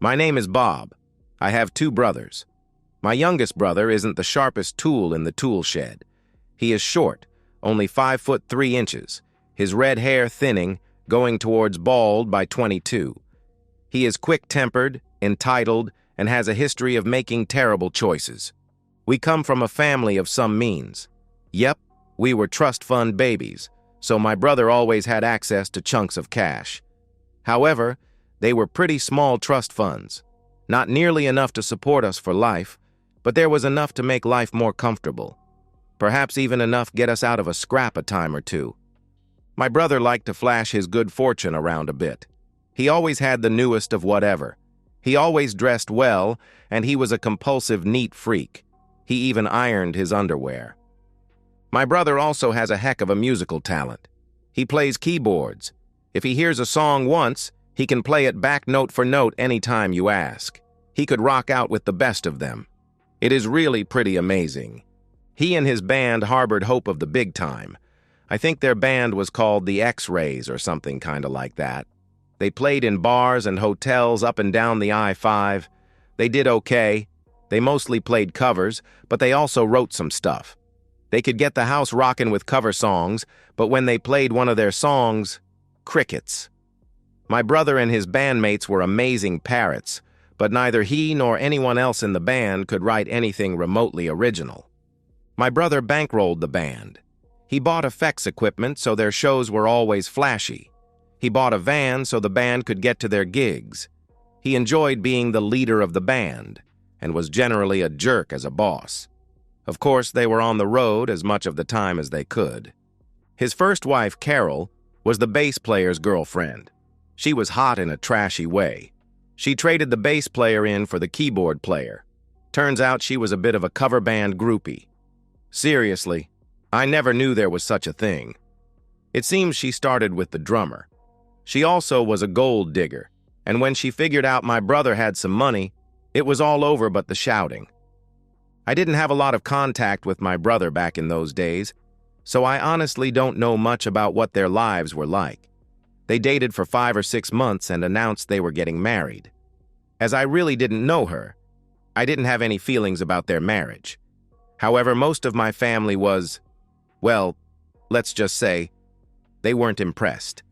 My name is Bob. I have two brothers. My youngest brother isn't the sharpest tool in the tool shed. He is short, only 5'3". His red hair thinning, going towards bald by 22. He is quick-tempered, entitled, and has a history of making terrible choices. We come from a family of some means. Yep, we were trust fund babies, so my brother always had access to chunks of cash. However, they were pretty small trust funds. Not nearly enough to support us for life, but there was enough to make life more comfortable. Perhaps even enough get us out of a scrap a time or two. My brother liked to flash his good fortune around a bit. He always had the newest of whatever. He always dressed well, and he was a compulsive neat freak. He even ironed his underwear. My brother also has a heck of a musical talent. He plays keyboards. If he hears a song once, he can play it back note for note anytime you ask. He could rock out with the best of them. It is really pretty amazing. He and his band harbored hope of the big time. I think their band was called the X-Rays or something kind of like that. They played in bars and hotels up and down the I-5. They did okay. They mostly played covers, but they also wrote some stuff. They could get the house rockin' with cover songs, but when they played one of their songs, crickets. My brother and his bandmates were amazing parrots, but neither he nor anyone else in the band could write anything remotely original. My brother bankrolled the band. He bought effects equipment so their shows were always flashy. He bought a van so the band could get to their gigs. He enjoyed being the leader of the band, and was generally a jerk as a boss. Of course, they were on the road as much of the time as they could. His first wife, Carol, was the bass player's girlfriend. She was hot in a trashy way. She traded the bass player in for the keyboard player. Turns out she was a bit of a cover band groupie. Seriously, I never knew there was such a thing. It seems she started with the drummer. She also was a gold digger, and when she figured out my brother had some money, it was all over but the shouting. I didn't have a lot of contact with my brother back in those days, so I honestly don't know much about what their lives were like. They dated for 5 or 6 months and announced they were getting married. As I really didn't know her, I didn't have any feelings about their marriage. However, most of my family was, well, let's just say, they weren't impressed.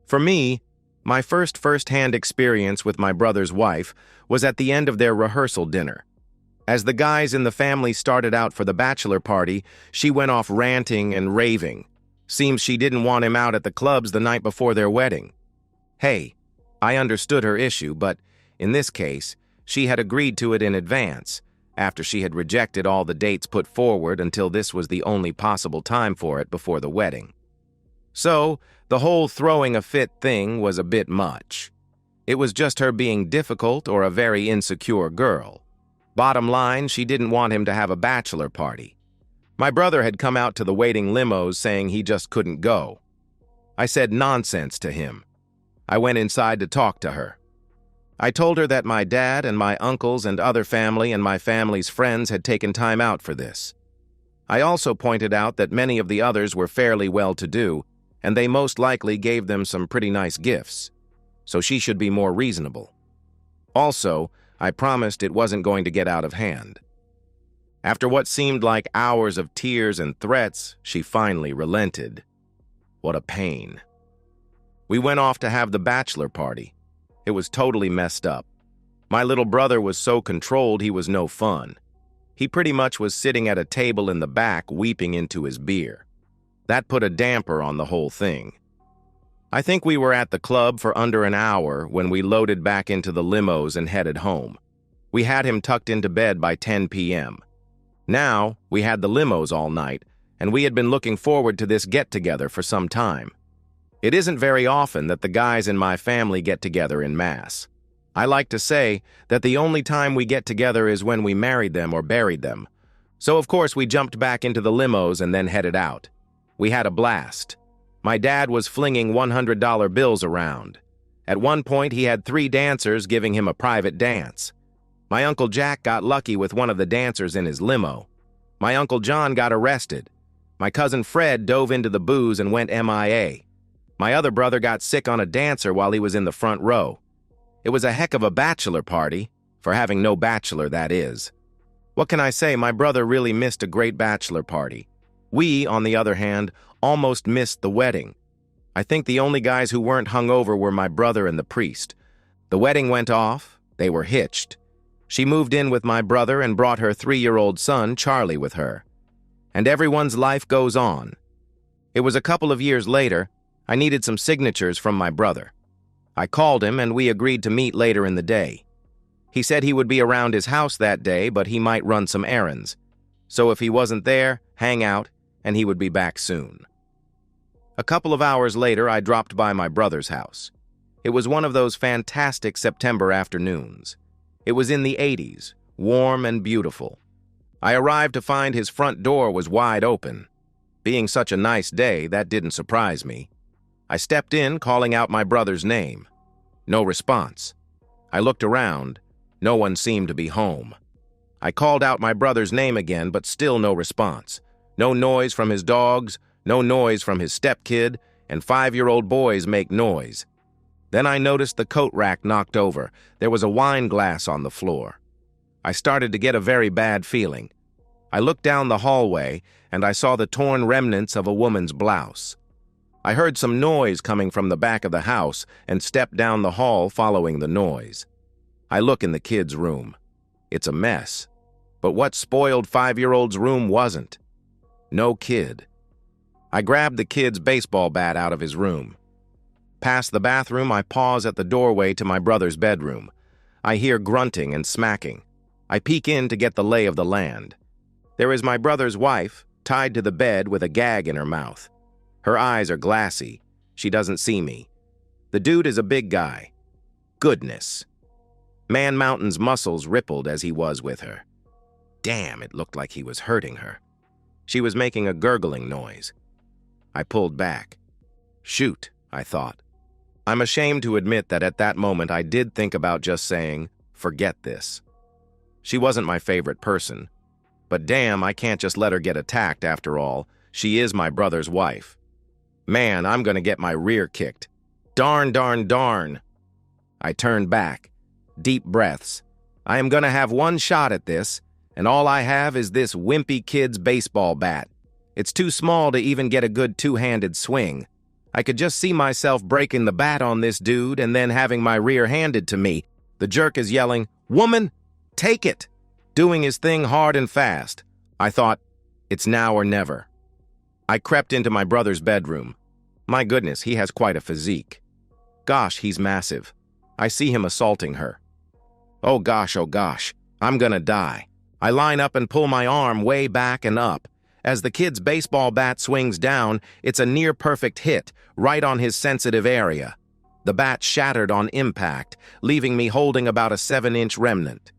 For me, my first-hand experience with my brother's wife was at the end of their rehearsal dinner. As the guys in the family started out for the bachelor party, she went off ranting and raving. Seems she didn't want him out at the clubs the night before their wedding. Hey, I understood her issue, but in this case, she had agreed to it in advance, after she had rejected all the dates put forward until this was the only possible time for it before the wedding. So, the whole throwing a fit thing was a bit much. It was just her being difficult or a very insecure girl. Bottom line, she didn't want him to have a bachelor party. My brother had come out to the waiting limos saying he just couldn't go. I said nonsense to him. I went inside to talk to her. I told her that my dad and my uncles and other family and my family's friends had taken time out for this. I also pointed out that many of the others were fairly well-to-do, and they most likely gave them some pretty nice gifts, so she should be more reasonable. Also, I promised it wasn't going to get out of hand. After what seemed like hours of tears and threats, she finally relented. What a pain. We went off to have the bachelor party. It was totally messed up. My little brother was so controlled he was no fun. He pretty much was sitting at a table in the back weeping into his beer. That put a damper on the whole thing. I think we were at the club for under an hour when we loaded back into the limos and headed home. We had him tucked into bed by 10 p.m. Now, we had the limos all night, and we had been looking forward to this get-together for some time. It isn't very often that the guys in my family get together in mass. I like to say that the only time we get together is when we married them or buried them. So of course we jumped back into the limos and then headed out. We had a blast. My dad was flinging $100 bills around. At one point he had 3 dancers giving him a private dance. My Uncle Jack got lucky with one of the dancers in his limo. My Uncle John got arrested. My cousin Fred dove into the booze and went MIA. My other brother got sick on a dancer while he was in the front row. It was a heck of a bachelor party, for having no bachelor, that is. What can I say? My brother really missed a great bachelor party. We, on the other hand, almost missed the wedding. I think the only guys who weren't hungover were my brother and the priest. The wedding went off. They were hitched. She moved in with my brother and brought her 3-year-old son, Charlie, with her. And everyone's life goes on. It was a couple of years later. I needed some signatures from my brother. I called him and we agreed to meet later in the day. He said he would be around his house that day, but he might run some errands. So if he wasn't there, hang out, and he would be back soon. A couple of hours later, I dropped by my brother's house. It was one of those fantastic September afternoons. It was in the 80s, warm and beautiful. I arrived to find his front door was wide open. Being such a nice day, that didn't surprise me. I stepped in, calling out my brother's name. No response. I looked around. No one seemed to be home. I called out my brother's name again, but still no response. No noise from his dogs, no noise from his stepkid, and 5-year-old boys make noise. Then I noticed the coat rack knocked over. There was a wine glass on the floor. I started to get a very bad feeling. I looked down the hallway, and I saw the torn remnants of a woman's blouse. I heard some noise coming from the back of the house and stepped down the hall following the noise. I look in the kid's room. It's a mess. But what spoiled 5-year-old's room wasn't? No kid. I grabbed the kid's baseball bat out of his room. Past the bathroom, I pause at the doorway to my brother's bedroom. I hear grunting and smacking. I peek in to get the lay of the land. There is my brother's wife, tied to the bed with a gag in her mouth. Her eyes are glassy. She doesn't see me. The dude is a big guy. Goodness. Man Mountain's muscles rippled as he was with her. Damn, it looked like he was hurting her. She was making a gurgling noise. I pulled back. Shoot, I thought. I'm ashamed to admit that at that moment I did think about just saying, forget this. She wasn't my favorite person. But damn, I can't just let her get attacked after all. She is my brother's wife. Man, I'm gonna get my rear kicked. Darn, darn, darn. I turned back. Deep breaths. I am gonna have one shot at this, and all I have is this wimpy kid's baseball bat. It's too small to even get a good two-handed swing. I could just see myself breaking the bat on this dude and then having my rear handed to me. The jerk is yelling, "Woman, take it!" Doing his thing hard and fast. I thought, it's now or never. I crept into my brother's bedroom. My goodness, he has quite a physique. Gosh, he's massive. I see him assaulting her. Oh gosh, I'm gonna die. I line up and pull my arm way back and up. As the kid's baseball bat swings down, it's a near-perfect hit, right on his sensitive area. The bat shattered on impact, leaving me holding about a 7-inch remnant.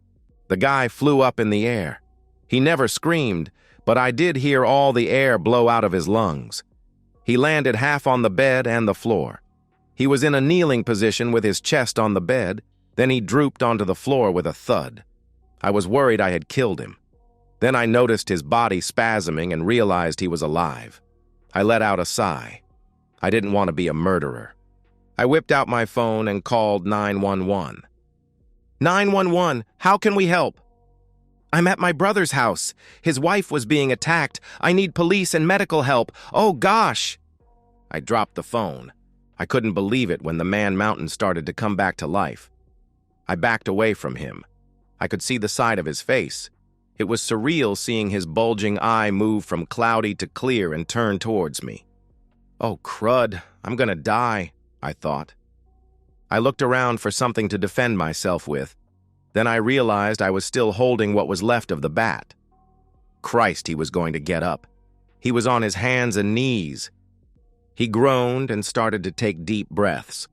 The guy flew up in the air. He never screamed, but I did hear all the air blow out of his lungs. He landed half on the bed and the floor. He was in a kneeling position with his chest on the bed, then he drooped onto the floor with a thud. I was worried I had killed him. Then I noticed his body spasming and realized he was alive. I let out a sigh. I didn't want to be a murderer. I whipped out my phone and called 911. 911, how can we help? I'm at my brother's house. His wife was being attacked. I need police and medical help. Oh gosh! I dropped the phone. I couldn't believe it when the Man Mountain started to come back to life. I backed away from him. I could see the side of his face. It was surreal seeing his bulging eye move from cloudy to clear and turn towards me. Oh crud, I'm gonna die, I thought. I looked around for something to defend myself with. Then I realized I was still holding what was left of the bat. Christ, he was going to get up. He was on his hands and knees. He groaned and started to take deep breaths.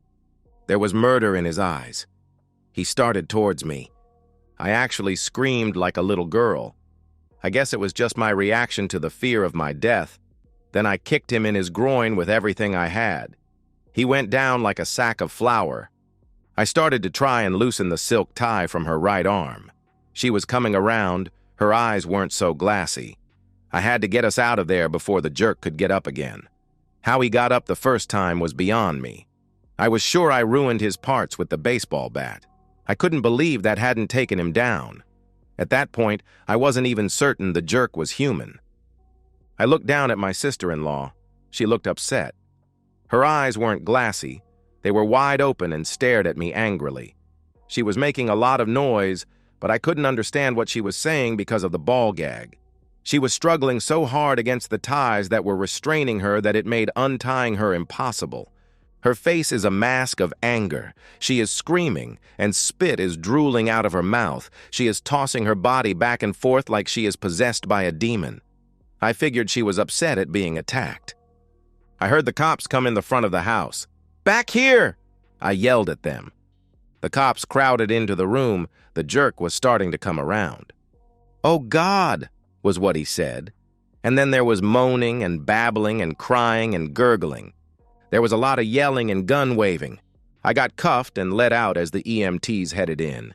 There was murder in his eyes. He started towards me. I actually screamed like a little girl. I guess it was just my reaction to the fear of my death. Then I kicked him in his groin with everything I had. He went down like a sack of flour. I started to try and loosen the silk tie from her right arm. She was coming around. Her eyes weren't so glassy. I had to get us out of there before the jerk could get up again. How he got up the first time was beyond me. I was sure I ruined his parts with the baseball bat. I couldn't believe that hadn't taken him down. At that point, I wasn't even certain the jerk was human. I looked down at my sister-in-law. She looked upset. Her eyes weren't glassy. They were wide open and stared at me angrily. She was making a lot of noise, but I couldn't understand what she was saying because of the ball gag. She was struggling so hard against the ties that were restraining her that it made untying her impossible. Her face is a mask of anger. She is screaming, and spit is drooling out of her mouth. She is tossing her body back and forth like she is possessed by a demon. I figured she was upset at being attacked. I heard the cops come in the front of the house. "Back here!" I yelled at them. The cops crowded into the room. The jerk was starting to come around. "Oh, God," was what he said. And then there was moaning and babbling and crying and gurgling. There was a lot of yelling and gun waving. I got cuffed and let out as the EMTs headed in.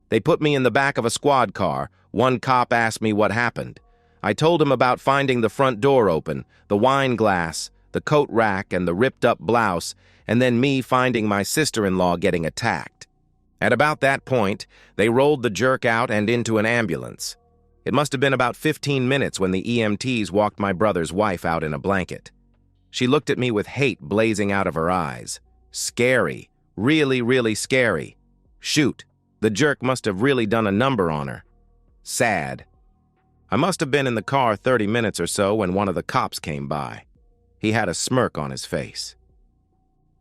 They put me in the back of a squad car. One cop asked me what happened. I told him about finding the front door open, the wine glass, the coat rack, and the ripped-up blouse, and then me finding my sister-in-law getting attacked. At about that point, they rolled the jerk out and into an ambulance. It must have been about 15 minutes when the EMTs walked my brother's wife out in a blanket. She looked at me with hate blazing out of her eyes. Scary. Really, really scary. Shoot, the jerk must have really done a number on her. Sad. I must have been in the car 30 minutes or so when one of the cops came by. He had a smirk on his face.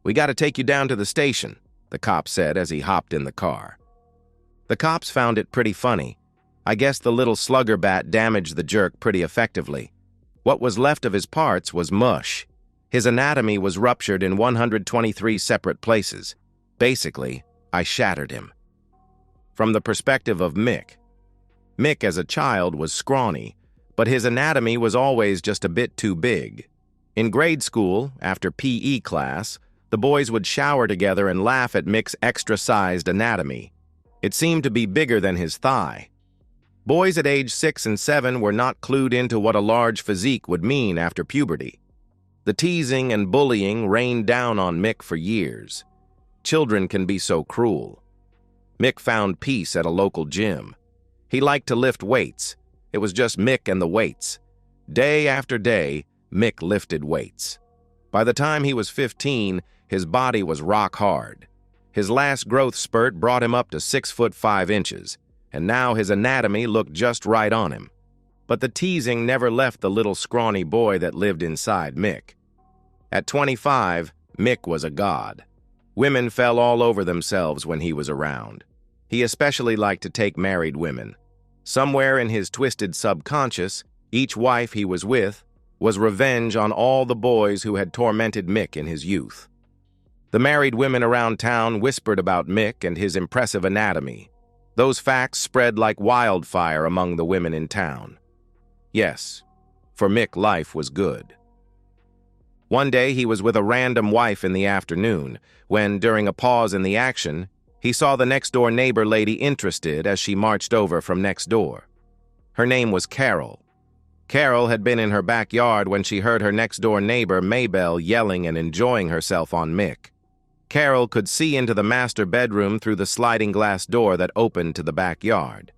"We got to take you down to the station," the cop said as he hopped in the car. The cops found it pretty funny. I guess the little slugger bat damaged the jerk pretty effectively. What was left of his parts was mush. His anatomy was ruptured in 123 separate places. Basically, I shattered him. From the perspective of Mick. Mick as a child was scrawny, but his anatomy was always just a bit too big. In grade school, after PE class, the boys would shower together and laugh at Mick's extra-sized anatomy. It seemed to be bigger than his thigh. Boys at age 6 and 7 were not clued into what a large physique would mean after puberty. The teasing and bullying rained down on Mick for years. Children can be so cruel. Mick found peace at a local gym. He liked to lift weights. It was just Mick and the weights. Day after day, Mick lifted weights. By the time he was 15, his body was rock hard. His last growth spurt brought him up to 6 foot 5 inches, and now his anatomy looked just right on him. But the teasing never left the little scrawny boy that lived inside Mick. At 25, Mick was a god. Women fell all over themselves when he was around. He especially liked to take married women. Somewhere in his twisted subconscious, each wife he was with was revenge on all the boys who had tormented Mick in his youth. The married women around town whispered about Mick and his impressive anatomy. Those facts spread like wildfire among the women in town. Yes, for Mick, life was good. One day he was with a random wife in the afternoon when, during a pause in the action, he saw the next-door neighbor lady interested as she marched over from next door. Her name was Carol. Carol had been in her backyard when she heard her next-door neighbor, Maybelle, yelling and enjoying herself on Mick. Carol could see into the master bedroom through the sliding glass door that opened to the backyard.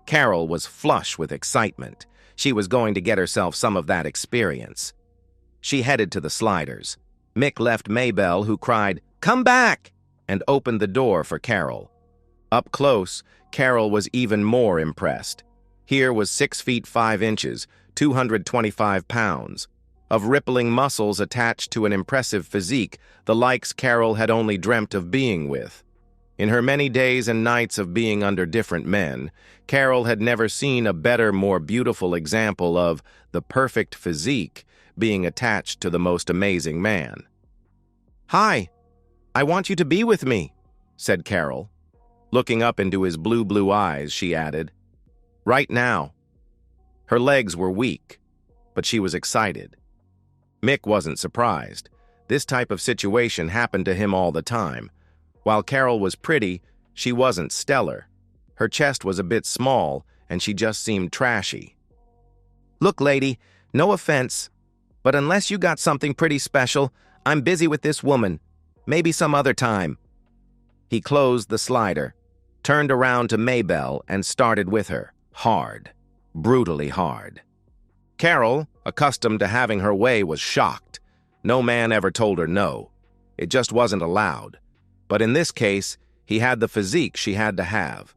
Carol was flush with excitement. She was going to get herself some of that experience. She headed to the sliders. Mick left Maybelle, who cried, "Come back!" and opened the door for Carol. Up close, Carol was even more impressed. Here was 6 feet 5 inches, 225 pounds, of rippling muscles attached to an impressive physique, the likes Carol had only dreamt of being with. In her many days and nights of being under different men, Carol had never seen a better, more beautiful example of the perfect physique being attached to the most amazing man. "Hi, I want you to be with me," said Carol. Looking up into his blue eyes, she added, "Right now." Her legs were weak, but she was excited. Mick wasn't surprised. This type of situation happened to him all the time. While Carol was pretty, she wasn't stellar. Her chest was a bit small, and she just seemed trashy. "Look, lady, no offense, but unless you got something pretty special, I'm busy with this woman," Maybe some other time." He closed the slider, turned around to Maybelle, and started with her. Hard. Brutally hard. Carol, accustomed to having her way, was shocked. No man ever told her no. It just wasn't allowed. But in this case, he had the physique she had to have.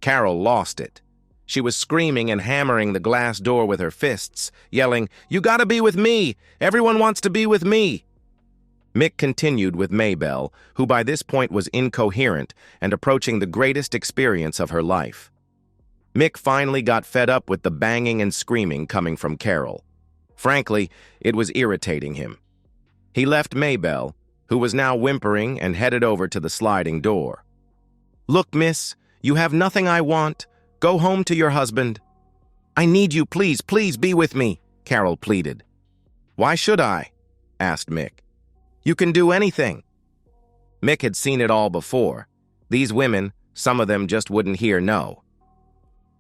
Carol lost it. She was screaming and hammering the glass door with her fists, yelling, "You gotta be with me! Everyone wants to be with me!" Mick continued with Maybelle, who by this point was incoherent and approaching the greatest experience of her life. Mick finally got fed up with the banging and screaming coming from Carol. Frankly, it was irritating him. He left Maybelle, who was now whimpering, and headed over to the sliding door. "Look, miss, you have nothing I want. Go home to your husband." "I need you, please, please be with me," Carol pleaded. "Why should I?" asked Mick. "You can do anything." Mick had seen it all before. These women, some of them just wouldn't hear no.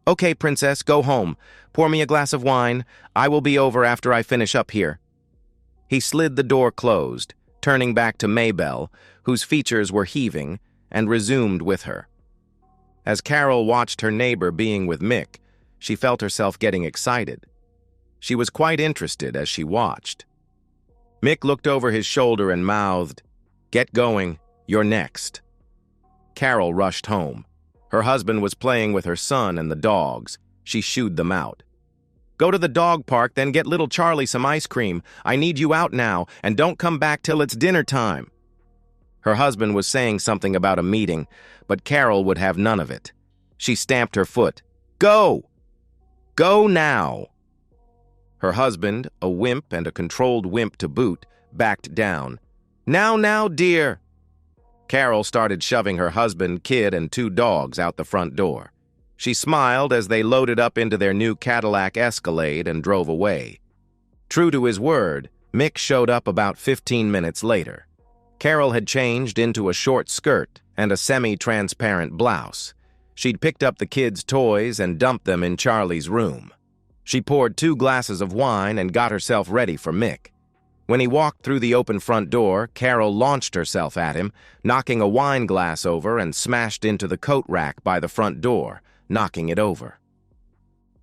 "Okay, princess, go home. Pour me a glass of wine. I will be over after I finish up here." He slid the door closed, turning back to Maybelle, whose features were heaving, and resumed with her. As Carol watched her neighbor being with Mick, she felt herself getting excited. She was quite interested as she watched. Mick looked over his shoulder and mouthed, "Get going, you're next." Carol rushed home. Her husband was playing with her son and the dogs. She shooed them out. "Go to the dog park, then get little Charlie some ice cream. I need you out now, and don't come back till it's dinner time." Her husband was saying something about a meeting, but Carol would have none of it. She stamped her foot. "Go! Go now!" Her husband, a wimp and a controlled wimp to boot, backed down. Now, dear!" Carol started shoving her husband, kid, and 2 dogs out the front door. She smiled as they loaded up into their new Cadillac Escalade and drove away. True to his word, Mick showed up about 15 minutes later. Carol had changed into a short skirt and a semi-transparent blouse. She'd picked up the kids' toys and dumped them in Charlie's room. She poured 2 glasses of wine and got herself ready for Mick. When he walked through the open front door, Carol launched herself at him, knocking a wine glass over, and smashed into the coat rack by the front door, knocking it over.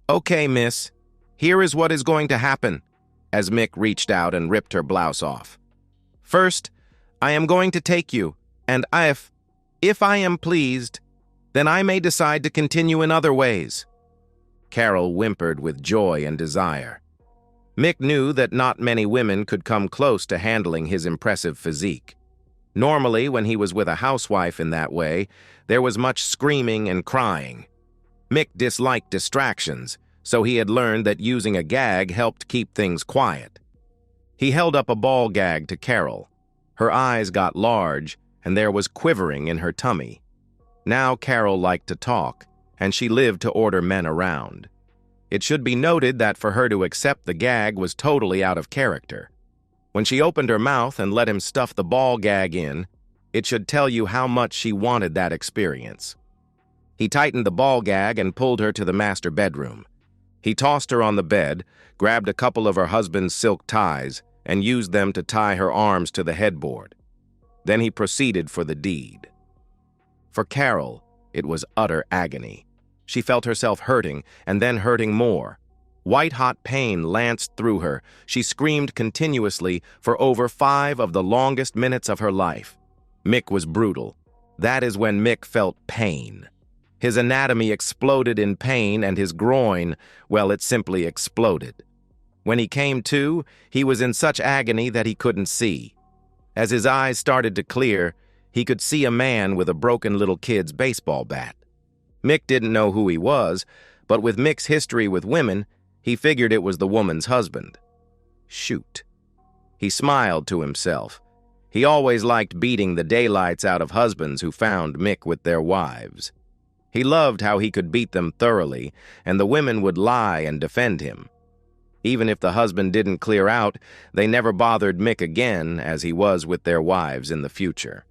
"Okay, miss, here is what is going to happen," as Mick reached out and ripped her blouse off. "First, I am going to take you, and if I am pleased, then I may decide to continue in other ways." Carol whimpered with joy and desire. Mick knew that not many women could come close to handling his impressive physique. Normally, when he was with a housewife in that way, there was much screaming and crying. Mick disliked distractions, so he had learned that using a gag helped keep things quiet. He held up a ball gag to Carol. Her eyes got large, and there was quivering in her tummy. Now Carol liked to talk, and she lived to order men around. It should be noted that for her to accept the gag was totally out of character. When she opened her mouth and let him stuff the ball gag in, it should tell you how much she wanted that experience. He tightened the ball gag and pulled her to the master bedroom. He tossed her on the bed, grabbed a couple of her husband's silk ties, and used them to tie her arms to the headboard. Then he proceeded for the deed. For Carol, it was utter agony. She felt herself hurting, and then hurting more. White-hot pain lanced through her. She screamed continuously for over 5 of the longest minutes of her life. Mick was brutal. That is when Mick felt pain. His anatomy exploded in pain, and his groin, well, it simply exploded. When he came to, he was in such agony that he couldn't see. As his eyes started to clear, he could see a man with a broken little kid's baseball bat. Mick didn't know who he was, but with Mick's history with women, he figured it was the woman's husband. Shoot. He smiled to himself. He always liked beating the daylights out of husbands who found Mick with their wives. He loved how he could beat them thoroughly, and the women would lie and defend him. Even if the husband didn't clear out, they never bothered Mick again, as he was with their wives in the future.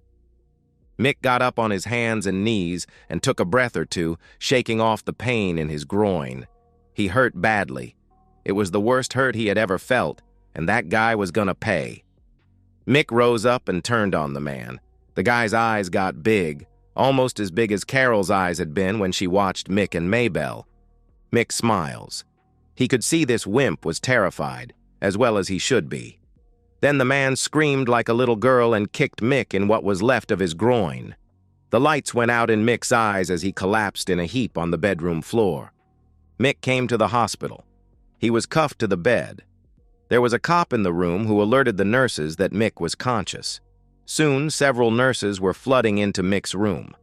Mick got up on his hands and knees and took a breath or two, shaking off the pain in his groin. He hurt badly. It was the worst hurt he had ever felt, and that guy was gonna pay. Mick rose up and turned on the man. The guy's eyes got big, almost as big as Carol's eyes had been when she watched Mick and Maybelle. Mick smiles. He could see this wimp was terrified, as well as he should be. Then the man screamed like a little girl and kicked Mick in what was left of his groin. The lights went out in Mick's eyes as he collapsed in a heap on the bedroom floor. Mick came to the hospital. He was cuffed to the bed. There was a cop in the room who alerted the nurses that Mick was conscious. Soon, several nurses were flooding into Mick's room.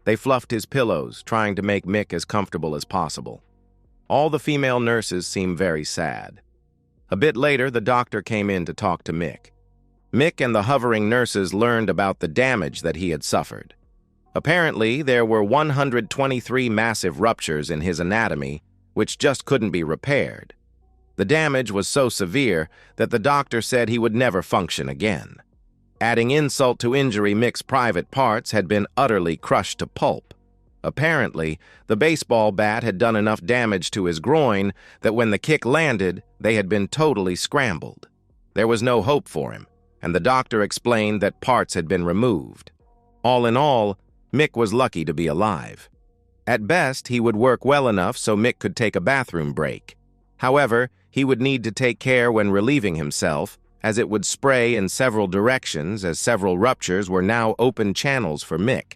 They fluffed his pillows, trying to make Mick as comfortable as possible. All the female nurses seemed very sad. A bit later, the doctor came in to talk to Mick. Mick and the hovering nurses learned about the damage that he had suffered. Apparently, there were 123 massive ruptures in his anatomy, which just couldn't be repaired. The damage was so severe that the doctor said he would never function again. Adding insult to injury, Mick's private parts had been utterly crushed to pulp. Apparently, the baseball bat had done enough damage to his groin that when the kick landed, they had been totally scrambled. There was no hope for him, and the doctor explained that parts had been removed. All in all, Mick was lucky to be alive. At best, he would work well enough so Mick could take a bathroom break. However, he would need to take care when relieving himself, as it would spray in several directions as several ruptures were now open channels for Mick.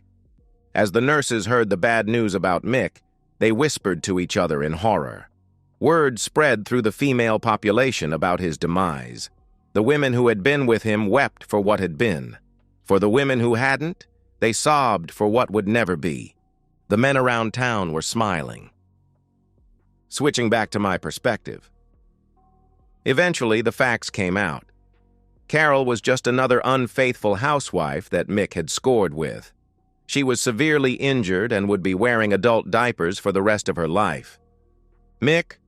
As the nurses heard the bad news about Mick, they whispered to each other in horror. Word spread through the female population about his demise. The women who had been with him wept for what had been. For the women who hadn't, they sobbed for what would never be. The men around town were smiling. Switching back to my perspective. Eventually, the facts came out. Carol was just another unfaithful housewife that Mick had scored with. She was severely injured and would be wearing adult diapers for the rest of her life. Mick,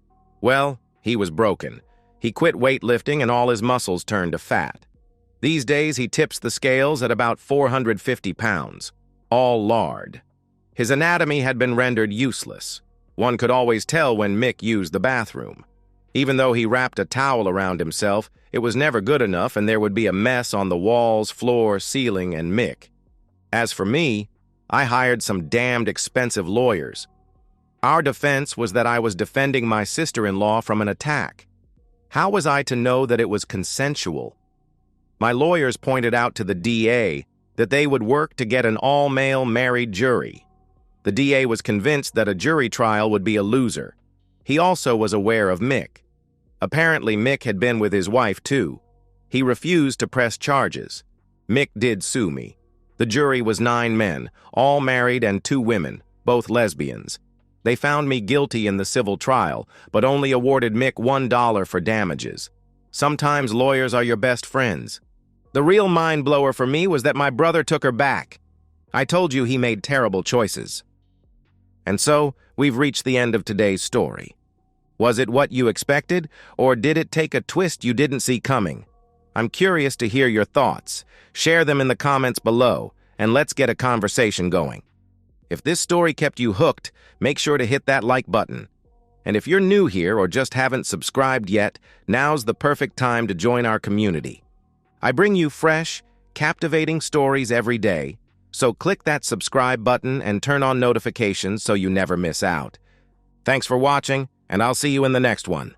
well, he was broken. He quit weightlifting and all his muscles turned to fat. These days, he tips the scales at about 450 pounds, all lard. His anatomy had been rendered useless. One could always tell when Mick used the bathroom. Even though he wrapped a towel around himself, it was never good enough and there would be a mess on the walls, floor, ceiling, and Mick. As for me, I hired some damned expensive lawyers. Our defense was that I was defending my sister-in-law from an attack. How was I to know that it was consensual? My lawyers pointed out to the DA that they would work to get an all-male married jury. The DA was convinced that a jury trial would be a loser. He also was aware of Mick. Apparently, Mick had been with his wife, too. He refused to press charges. Mick did sue me. The jury was 9 men, all married, and 2 women, both lesbians. They found me guilty in the civil trial, but only awarded Mick $1 for damages. Sometimes lawyers are your best friends. The real mind-blower for me was that my brother took her back. I told you he made terrible choices. And so, we've reached the end of today's story. Was it what you expected, or did it take a twist you didn't see coming? I'm curious to hear your thoughts. Share them in the comments below, and let's get a conversation going. If this story kept you hooked, make sure to hit that like button. And if you're new here or just haven't subscribed yet, now's the perfect time to join our community. I bring you fresh, captivating stories every day, so click that subscribe button and turn on notifications so you never miss out. Thanks for watching, and I'll see you in the next one.